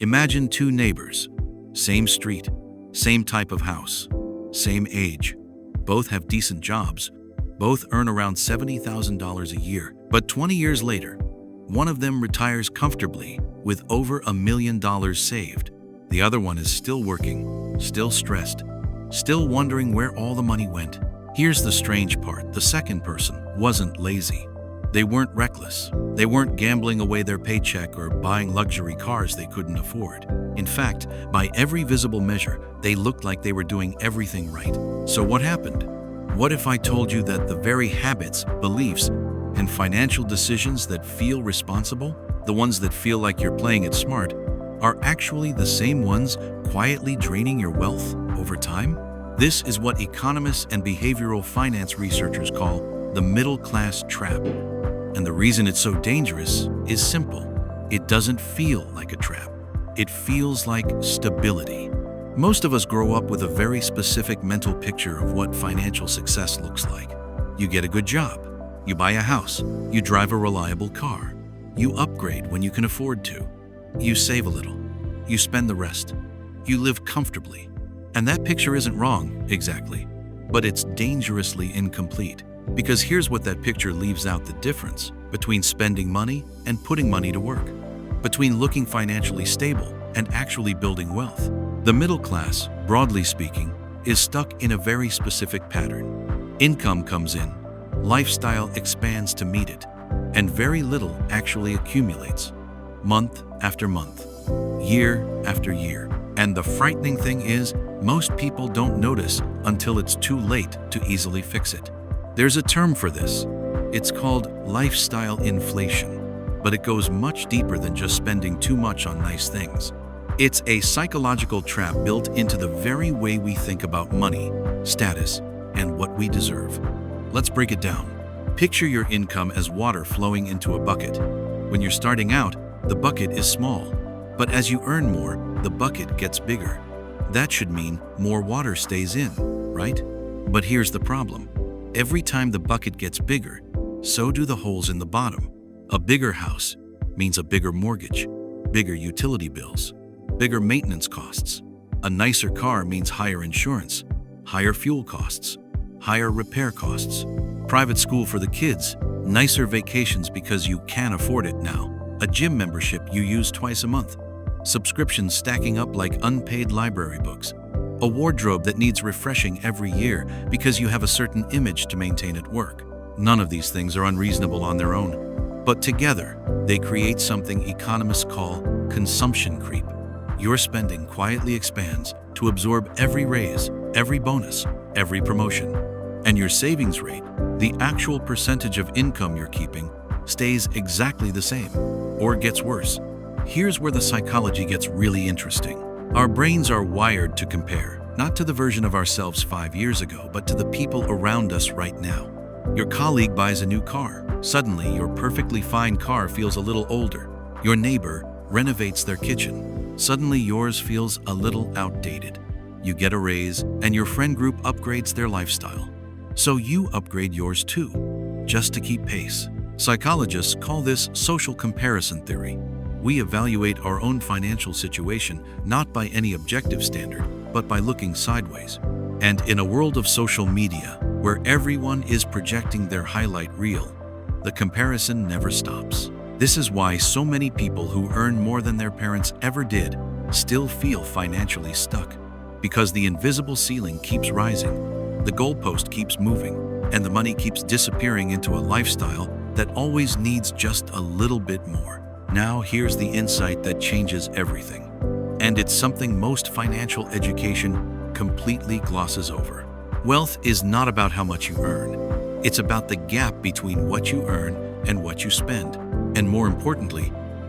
Imagine two neighbors, same street, same type of house, same age. Both have decent jobs, both earn around $70,000 a year. But 20 years later, one of them retires comfortably with over $1 million saved. The other one is still working, still stressed, still wondering where all the money went. Here's the strange part: the second person wasn't lazy. They weren't reckless. They weren't gambling away their paycheck or buying luxury cars they couldn't afford. In fact, by every visible measure, they looked like they were doing everything right. So what happened? What if I told you that the very habits, beliefs, and financial decisions that feel responsible, the ones that feel like you're playing it smart, are actually the same ones quietly draining your wealth over time? This is what economists and behavioral finance researchers call the middle class trap. And the reason it's so dangerous is simple. It doesn't feel like a trap. It feels like stability. Most of us grow up with a very specific mental picture of what financial success looks like. You get a good job. You buy a house. You drive a reliable car. You upgrade when you can afford to. You save a little. You spend the rest. You live comfortably. And that picture isn't wrong, exactly, but it's dangerously incomplete. Because here's what that picture leaves out: the difference between spending money and putting money to work, between looking financially stable and actually building wealth. The middle class, broadly speaking, is stuck in a very specific pattern. Income comes in, lifestyle expands to meet it, and very little actually accumulates, month after month, year after year. And the frightening thing is, most people don't notice until it's too late to easily fix it. There's a term for this. It's called lifestyle inflation, but it goes much deeper than just spending too much on nice things. It's a psychological trap built into the very way we think about money, status, and what we deserve. Let's break it down. Picture your income as water flowing into a bucket. When you're starting out, the bucket is small, but as you earn more, the bucket gets bigger. That should mean more water stays in, right? But here's the problem. Every time the bucket gets bigger, so do the holes in the bottom. A bigger house means a bigger mortgage, bigger utility bills, bigger maintenance costs. A nicer car means higher insurance, higher fuel costs, higher repair costs. Private school for the kids, nicer vacations because you can afford it now. A gym membership you use twice a month. Subscriptions stacking up like unpaid library books. A wardrobe that needs refreshing every year because you have a certain image to maintain at work. None of these things are unreasonable on their own, but together they create something economists call consumption creep. Your spending quietly expands to absorb every raise, every bonus, every promotion. And your savings rate, the actual percentage of income you're keeping, stays exactly the same, or gets worse. Here's where the psychology gets really interesting. Our brains are wired to compare, not to the version of ourselves 5 years ago, but to the people around us right now. Your colleague buys a new car. Suddenly, your perfectly fine car feels a little older. Your neighbor renovates their kitchen. Suddenly, yours feels a little outdated. You get a raise, and your friend group upgrades their lifestyle. So you upgrade yours too, just to keep pace. Psychologists call this social comparison theory. We evaluate our own financial situation not by any objective standard, but by looking sideways. And in a world of social media, where everyone is projecting their highlight reel, the comparison never stops. This is why so many people who earn more than their parents ever did still feel financially stuck. Because the invisible ceiling keeps rising, the goalpost keeps moving, and the money keeps disappearing into a lifestyle that always needs just a little bit more. Now here's the insight that changes everything. And it's something most financial education completely glosses over. Wealth is not about how much you earn. It's about the gap between what you earn and what you spend. And more importantly,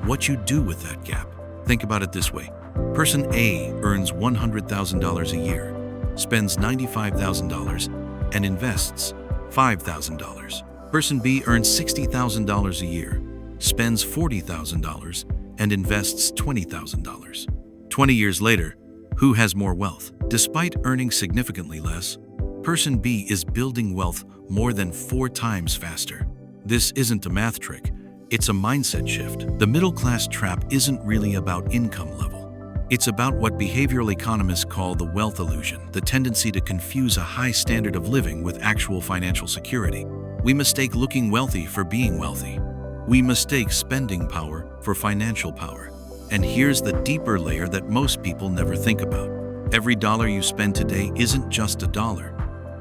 what you do with that gap. Think about it this way. Person A earns $100,000 a year, spends $95,000, and invests $5,000. Person B earns $60,000 a year, spends $40,000, and invests $20,000. 20 years later, who has more wealth? Despite earning significantly less, Person B is building wealth more than 4 times faster. This isn't a math trick. It's a mindset shift. The middle class trap isn't really about income level. It's about what behavioral economists call the wealth illusion, the tendency to confuse a high standard of living with actual financial security. We mistake looking wealthy for being wealthy. We mistake spending power for financial power. And here's the deeper layer that most people never think about. Every dollar you spend today isn't just a dollar.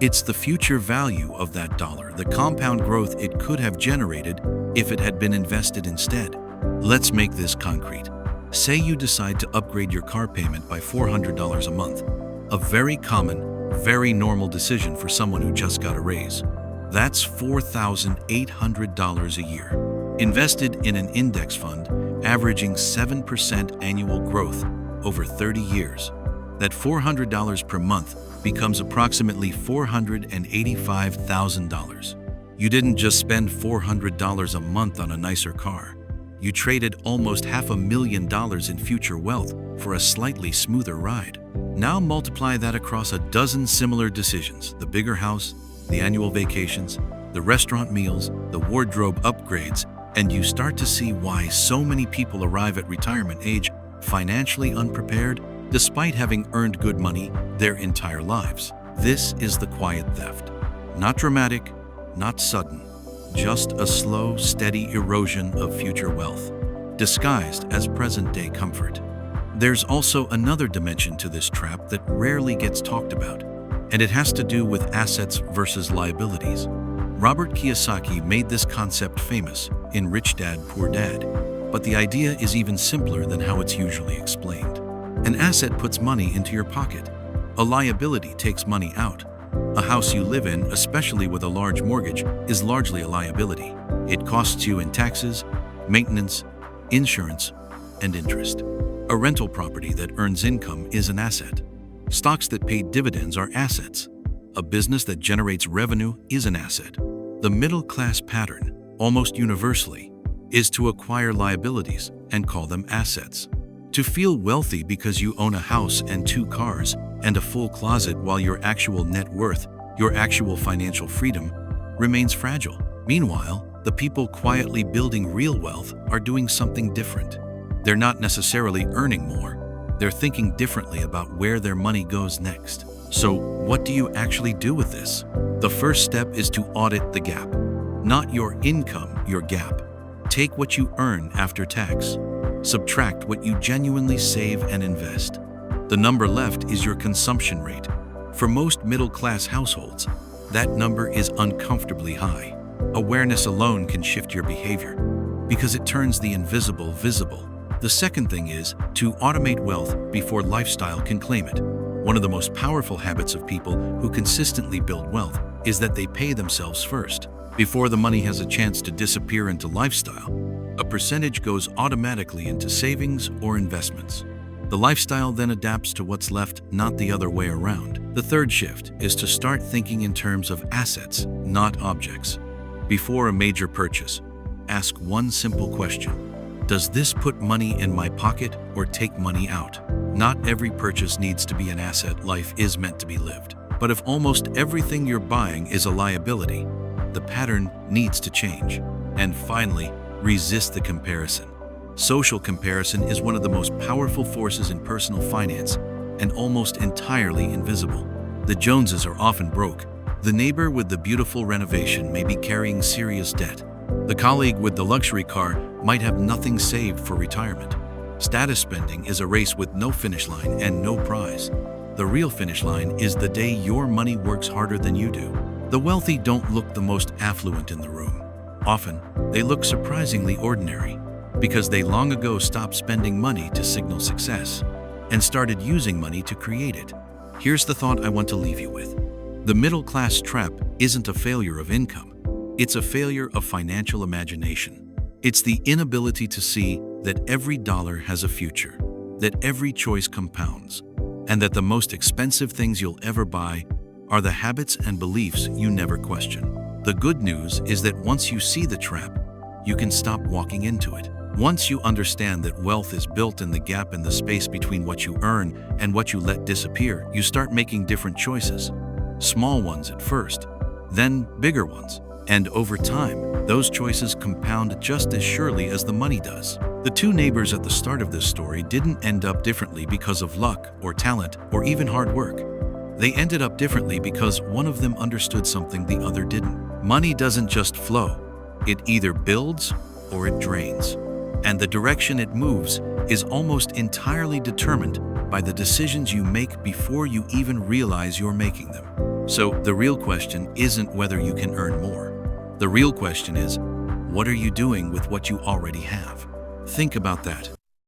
It's the future value of that dollar, the compound growth it could have generated if it had been invested instead. Let's make this concrete. Say you decide to upgrade your car payment by $400 a month. A very common, very normal decision for someone who just got a raise. That's $4,800 a year. Invested in an index fund, averaging 7% annual growth over 30 years. That $400 per month becomes approximately $485,000. You didn't just spend $400 a month on a nicer car. You traded almost $500,000 in future wealth for a slightly smoother ride. Now multiply that across a dozen similar decisions: the bigger house, the annual vacations, the restaurant meals, the wardrobe upgrades, and you start to see why so many people arrive at retirement age financially unprepared, despite having earned good money their entire lives. This is the quiet theft. Not dramatic, not sudden. Just a slow, steady erosion of future wealth, disguised as present-day comfort. There's also another dimension to this trap that rarely gets talked about, and it has to do with assets versus liabilities. Robert Kiyosaki made this concept famous in Rich Dad, Poor Dad, but the idea is even simpler than how it's usually explained. An asset puts money into your pocket. A liability takes money out. A house you live in, especially with a large mortgage, is largely a liability. It costs you in taxes, maintenance, insurance, and interest. A rental property that earns income is an asset. Stocks that pay dividends are assets. A business that generates revenue is an asset. The middle-class pattern, almost universally, is to acquire liabilities and call them assets. To feel wealthy because you own a house and 2 cars and a full closet, while your actual net worth, your actual financial freedom, remains fragile. Meanwhile, the people quietly building real wealth are doing something different. They're not necessarily earning more. They're thinking differently about where their money goes next. So, what do you actually do with this? The first step is to audit the gap. Not your income, your gap. Take what you earn after tax. Subtract what you genuinely save and invest. The number left is your consumption rate. For most middle-class households, that number is uncomfortably high. Awareness alone can shift your behavior because it turns the invisible visible. The second thing is to automate wealth before lifestyle can claim it. One of the most powerful habits of people who consistently build wealth is that they pay themselves first. Before the money has a chance to disappear into lifestyle, a percentage goes automatically into savings or investments. The lifestyle then adapts to what's left, not the other way around. The third shift is to start thinking in terms of assets, not objects. Before a major purchase, ask one simple question: does this put money in my pocket or take money out? Not every purchase needs to be an asset. Life is meant to be lived. But if almost everything you're buying is a liability, the pattern needs to change. And finally, resist the comparison. Social comparison is one of the most powerful forces in personal finance and almost entirely invisible. The Joneses are often broke. The neighbor with the beautiful renovation may be carrying serious debt. The colleague with the luxury car might have nothing saved for retirement. Status spending is a race with no finish line and no prize. The real finish line is the day your money works harder than you do. The wealthy don't look the most affluent in the room. Often, they look surprisingly ordinary because they long ago stopped spending money to signal success and started using money to create it. Here's the thought I want to leave you with. The middle-class trap isn't a failure of income. It's a failure of financial imagination. It's the inability to see that every dollar has a future, that every choice compounds, and that the most expensive things you'll ever buy are the habits and beliefs you never question. The good news is that once you see the trap, you can stop walking into it. Once you understand that wealth is built in the gap in the space between what you earn and what you let disappear, you start making different choices. Small ones at first, then bigger ones. And over time, those choices compound just as surely as the money does. The two neighbors at the start of this story didn't end up differently because of luck or talent or even hard work. They ended up differently because one of them understood something the other didn't. Money doesn't just flow. It either builds or it drains. And the direction it moves is almost entirely determined by the decisions you make before you even realize you're making them. So the real question isn't whether you can earn more. The real question is, what are you doing with what you already have? Think about that.